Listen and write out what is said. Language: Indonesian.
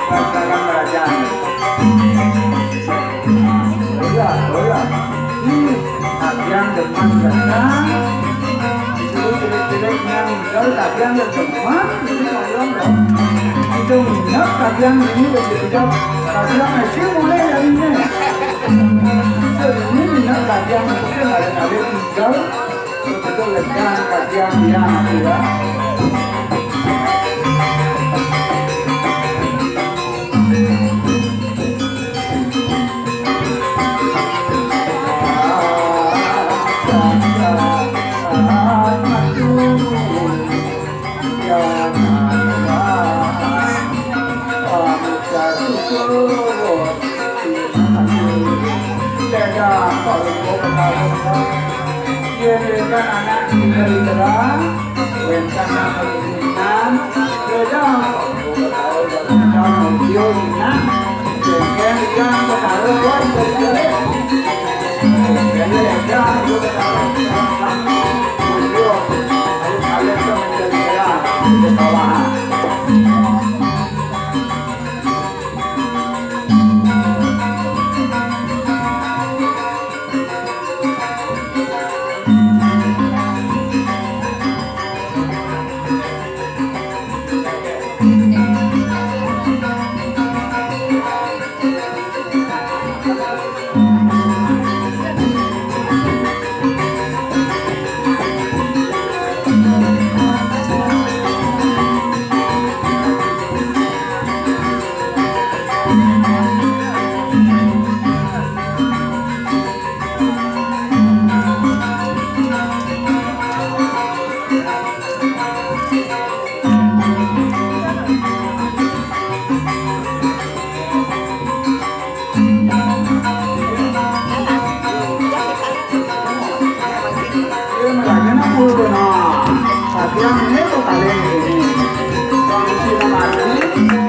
dalam kerajaan. Iya. Yang depan datang, disuruh jelek-jelek yang tinggal yang depan, ini orang dong. Itu minyak yang ini berbeda, yang masih mulai dari ini. Jadi ini minyak yang mungkin ada tinggal, betul lekan yang dia ya. Kan anak dari terang, bukan pemimpinan, sedang kalau dia ingat, jangan yang berharap buat berjalan. Jadi jangan berharap beliau harus kalian menjadi terang di bawah. Yang ini tuh kalian ini, yang sini lagi.